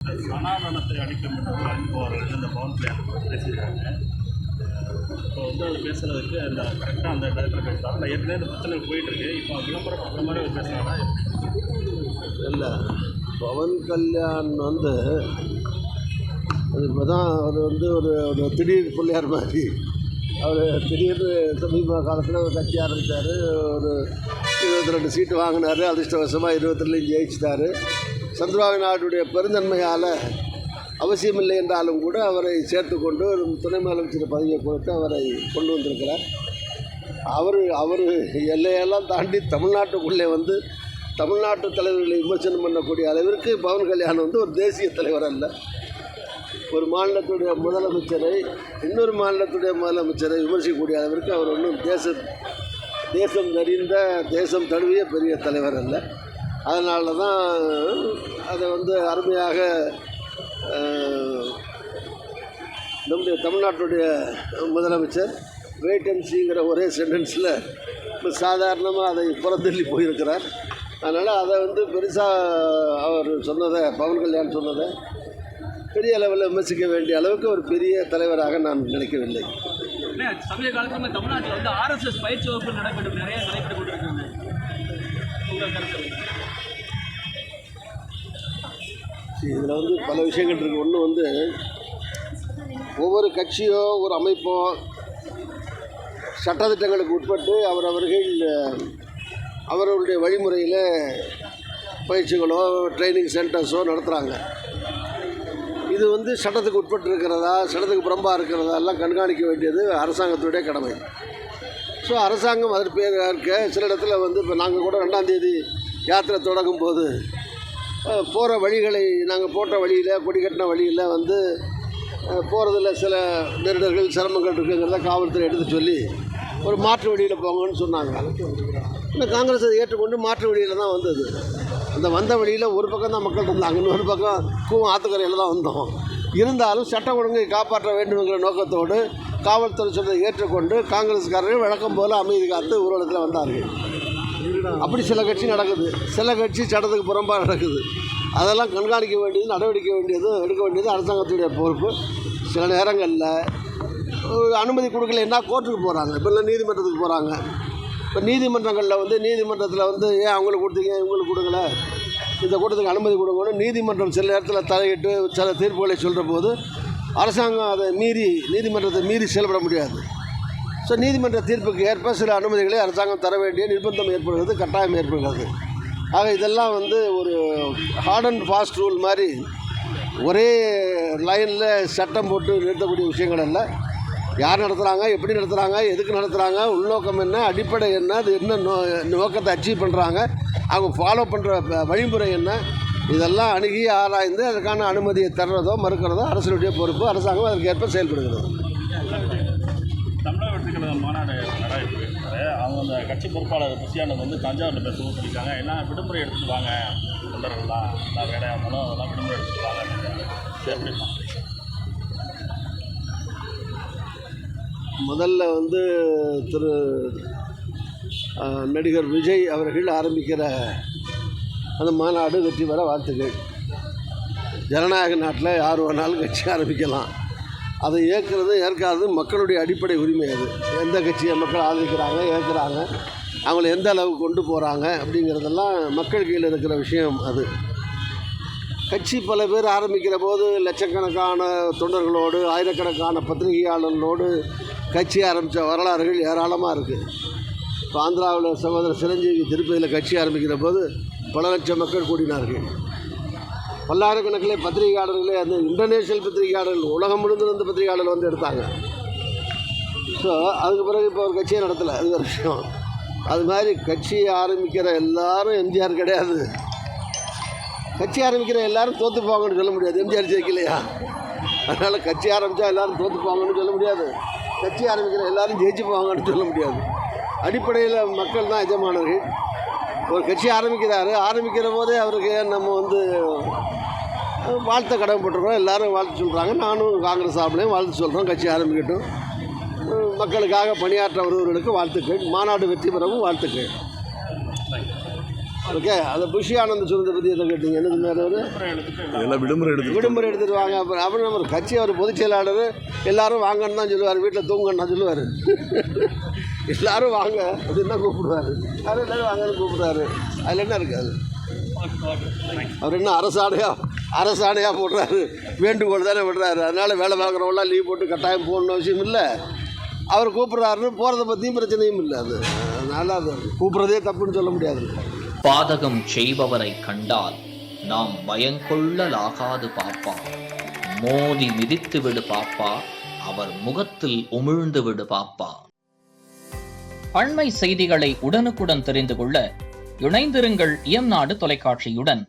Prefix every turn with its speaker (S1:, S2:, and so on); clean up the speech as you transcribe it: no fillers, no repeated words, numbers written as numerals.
S1: சனாதனத்தை அழிக்கும் என்று அனுப்புவார்கள் இந்த பவன் கல்யாணம் பேசியிருக்காங்க. இப்போ அது பேசுகிறதுக்கு அந்த கரெக்டாக அந்த இடத்துல பேசுகிறாங்க. நான் ஏற்கனவே இந்த பிரச்சனை போயிட்டுருக்கு. இப்போ விளம்பரம் அந்த மாதிரி ஒரு பேசுகிறாங்கன்னா
S2: இல்லை, பவன் கல்யாண் அது இப்போ தான் அவர் ஒரு திடீர் பிள்ளையார் மாதிரி அவர் திடீர்னு சமீப காலத்தில் ஒரு கட்சி ஆரம்பித்தார். ஒரு 22 சீட்டு வாங்கினார். அதிர்ஷ்டவசமாக 22 ஜெயிச்சிட்டார். சந்திரபாபு நாயுடைய பெருந்தன்மையால் அவசியமில்லை என்றாலும் கூட அவரை சேர்த்து கொண்டு ஒரு துணை முதலமைச்சர் பதவியை கொடுத்து அவரை கொண்டு வந்திருக்கிறார். அவர் எல்லையெல்லாம் தாண்டி தமிழ்நாட்டுக்குள்ளே தமிழ்நாட்டு தலைவர்களை விமர்சனம் பண்ணக்கூடிய அளவிற்கு பவன் கல்யாண் ஒரு தேசிய தலைவர் அல்ல. ஒரு மாநிலத்துடைய முதலமைச்சரை இன்னொரு மாநிலத்துடைய முதலமைச்சரை விமர்சிக்கக்கூடிய அளவிற்கு அவர் ஒன்றும் தேசம் தெரிந்த தேசம் தழுவிய பெரிய தலைவர் அல்ல. அதனால தான் அதை அருமையாக நம்முடைய தமிழ்நாட்டுடைய முதலமைச்சர் வெயிட் அண்ட் சீங்கிற ஒரே சென்டென்ஸில் சாதாரணமாக அதை புறந்தள்ளி போயிருக்கிறார். அதனால் அதை பெருசாக அவர் சொன்னதை, பவன் கல்யாண் சொன்னதை பெரிய அளவில் விமர்சிக்க வேண்டிய அளவுக்கு ஒரு பெரிய தலைவராக நான் நினைக்கவில்லை.
S3: சமீப காலத்தில் தமிழ்நாட்டில் ஆர்எஸ்எஸ் பயிற்சி வகுப்பு நிறைய நடைபெற்று கொண்டிருக்கிறது.
S2: இதில் பல விஷயங்கள் இருக்குது. ஒன்று ஒவ்வொரு கட்சியோ ஒரு அமைப்போ சட்டத்திட்டங்களுக்கு உட்பட்டு அவர்களுடைய வழிமுறையில் பயிற்சிகளோ ட்ரைனிங் சென்டர்ஸோ நடத்துகிறாங்க. இது சட்டத்துக்கு உட்பட்டு இருக்கிறதா, சட்டத்துக்கு புறம்பாக இருக்கிறதா எல்லாம் கண்காணிக்க வேண்டியது அரசாங்கத்துடைய கடமை. ஸோ அரசாங்கம் அதற்கு பேர் இருக்க சில இடத்துல இப்போ நாங்கள் கூட 2ஆம் தேதி யாத்திரை தொடங்கும் போது போகிற வழிகளை நாங்கள் போட்ட வழியில், கொடி கட்டின வழியில் போகிறதில் சில நெருடர்கள் சிரமங்கள் இருக்குங்கிறத காவல்துறை எடுத்து சொல்லி ஒரு மாற்று வழியில் போங்கன்னு சொன்னாங்க. இன்னும் காங்கிரஸ் அதை ஏற்றுக்கொண்டு மாற்று வழியில் தான் வந்தது. அந்த வந்த வழியில் ஒரு பக்கம் தான் மக்கள் இருந்தாங்க, இன்னொரு பக்கம் கூவம் ஆற்றுக்கரையில் தான் வந்தோம். இருந்தாலும் சட்ட ஒழுங்கை காப்பாற்ற வேண்டும்ங்கிற நோக்கத்தோடு காவல்துறை சொல்றதை ஏற்றுக்கொண்டு காங்கிரஸ்காரர்கள் வழக்கம் போல் அமைதி காத்து ஊர்வலத்தில் வந்தார்கள். அப்படி சில கட்சி நடக்குது, சில கட்சி சட்டத்துக்கு புறம்பாக நடக்குது. அதெல்லாம் கண்காணிக்க வேண்டியது, நடவடிக்கை எடுக்க வேண்டியது அரசாங்கத்துடைய பொறுப்பு. சில நேரங்களில் அனுமதி கொடுக்கலைன்னா கோர்ட்டுக்கு போகிறாங்க, இப்போல்லாம் நீதிமன்றத்துக்கு போகிறாங்க. இப்போ நீதிமன்றங்களில் நீதிமன்றத்தில் ஏன் அவங்களுக்கு கொடுத்தீங்க இவங்களுக்கு கொடுக்கல, இந்த கூட்டத்துக்கு அனுமதி கொடுக்கணும் நீதிமன்றம் சில நேரத்தில் தலையிட்டு சில தீர்ப்புகளை சொல்கிற போது அரசாங்கம் அதை நீதிமன்றத்தை மீறி செயல்பட முடியாது. ஸோ நீதிமன்ற தீர்ப்புக்கு ஏற்ப சில அனுமதிகளை அரசாங்கம் தர வேண்டிய நிர்பந்தம் ஏற்படுகிறது, கட்டாயம் ஏற்படுகிறது. ஆக இதெல்லாம் ஒரு ஹார்ட் அண்ட் ஃபாஸ்ட் ரூல் மாதிரி ஒரே லைனில் சட்டம் போட்டு நிறுத்தக்கூடிய விஷயங்கள் அல்ல. யார் நடத்துகிறாங்க, எப்படி நடத்துகிறாங்க, எதுக்கு நடத்துகிறாங்க, உள்நோக்கம் என்ன, அடிப்படை என்ன, அது என்ன நோக்கத்தை அச்சீவ் பண்ணுறாங்க, அவங்க ஃபாலோ பண்ணுற வழிமுறை என்ன, இதெல்லாம் அணுகி ஆராய்ந்து அதற்கான அனுமதியை தர்றதோ மறுக்கிறதோ அரசுடைய பொறுப்பு. அரசாங்கம் அதற்கு ஏற்ப செயல்படுகிறது.
S1: தமிழக வெற்றி கழக மாநாடு நடைபெற்றிருக்காரு. அவங்க அந்த கட்சி பொறுப்பாளர் புசியானது தஞ்சாவூரில் பேசவும் சொல்லியிருக்காங்க. ஏன்னா விடுமுறை எடுத்துகிட்டு வாங்க தொண்டர்கள்லாம், எல்லாம் வேலையாக இருந்தாலும் அதெல்லாம் விடுமுறை எடுத்துகிட்டு வாங்க அப்படின்னா
S2: முதல்ல திரு நடிகர் விஜய் அவர்கள் ஆரம்பிக்கிற அந்த மாநாடு வெற்றி பெற வாழ்த்துக்கள். ஜனநாயக நாட்டில் யார் வேணாலும் கட்சி ஆரம்பிக்கலாம். அதை ஏற்காதது மக்களுடைய அடிப்படை உரிமை. அது எந்த கட்சியை மக்கள் ஆதரிக்கிறாங்க, ஏற்கிறாங்க, அவங்கள எந்த அளவுக்கு கொண்டு போகிறாங்க அப்படிங்கிறதெல்லாம் மக்கள் கீழே இருக்கிற விஷயம். அது கட்சி பல பேர் ஆரம்பிக்கிற போது லட்சக்கணக்கான தொண்டர்களோடு ஆயிரக்கணக்கான பத்திரிகையாளர்களோடு கட்சி ஆரம்பித்த வரலாறுகள் ஏராளமாக இருக்குது. இப்போ ஆந்திராவில் சகோதரர் சிரஞ்சீவி திருப்பதியில் கட்சி ஆரம்பிக்கிற போது பல லட்சம் மக்கள் கூடினார்கள். பல்லாயிரக்கணக்கில் பத்திரிகையாளர்களே, அந்த இன்டர்நேஷ்னல் பத்திரிகையாளர்கள், உலகம் முழுந்திருந்த பத்திரிகையாளர்கள் எடுத்தாங்க. ஸோ அதுக்கு பிறகு இப்போ ஒரு கட்சியை நடத்தலை, அது ஒரு விஷயம். அது மாதிரி கட்சியை ஆரம்பிக்கிற எல்லாரும் எம்ஜிஆர் கிடையாது. கட்சி ஆரம்பிக்கிற எல்லாரும் தோற்று போவாங்கன்னு சொல்ல முடியாது. எம்ஜிஆர் ஜெயிக்கலையா? அதனால் கட்சி ஆரம்பித்தா எல்லோரும் தோற்று போவாங்கன்னு சொல்ல முடியாது. கட்சி ஆரம்பிக்கிற எல்லாரும் ஜெயிச்சு போவாங்கன்னு சொல்ல முடியாது. அடிப்படையில் மக்கள் தான் எஜமானர்கள். ஒரு கட்சி ஆரம்பிக்கிற போதே அவருக்கு நம்ம வாழ்த்த கடமைப்பட்டிருக்கோம். எல்லோரும் வாழ்த்து சொல்கிறாங்க. நானும் காங்கிரஸ் சார்பிலையும் வாழ்த்து சொல்கிறோம். கட்சி ஆரம்பிக்கட்டும், மக்களுக்காக பணியாற்ற வருவர்களுக்கு வாழ்த்துக்கள். மாநாடு வெற்றி பெறவும் வாழ்த்துக்கள். ஓகே, அந்த புஷி ஆனந்த் சொன்னதை பற்றி எதை கேட்டீங்க? என்னது மேலே ஒரு
S4: எல்லாம் விடுமுறை
S2: எடுத்துருவாங்க. அப்புறம் நம்ம கட்சி அவர் பொதுச் செயலாளர் எல்லாரும் வாங்கன்னு தான் சொல்லுவார், வீட்டில் தூங்கன்னு தான் சொல்லுவார். எல்லாரும் வாங்க அப்படின்னு தான் கூப்பிடுவார். யாரும் எல்லாரும் வாங்கன்னு கூப்பிடுவாரு. அதில் என்ன இருக்காது? அவர் என்ன அரசாணையாக போடுறாரு, வேண்டுகோள் தானே விடுறாரு. அதனால் வேலை பார்க்குறவங்களாம் லீவ் போட்டு கட்டாயம் போகணுன்னு அவசியம் இல்லை. அவர் கூப்பிட்றாருன்னு போகிறத பற்றியும் பிரச்சனையும் இல்லை. அதனால் அது கூப்பிட்றதே தப்புன்னு சொல்ல முடியாது.
S5: பாதகம் செய்பவரை கண்டால் நாம் பயங்கொள்ளலாகாது பாப்பா, மோதி மிதித்து விடு பாப்பா, அவர் முகத்தில் உமிழ்ந்து விடு பாப்பா. அண்மை செய்திகளை உடனுக்குடன் தெரிந்து கொள்ள இணைந்திருங்கள் இயம்நாடு தொலைக்காட்சியுடன்.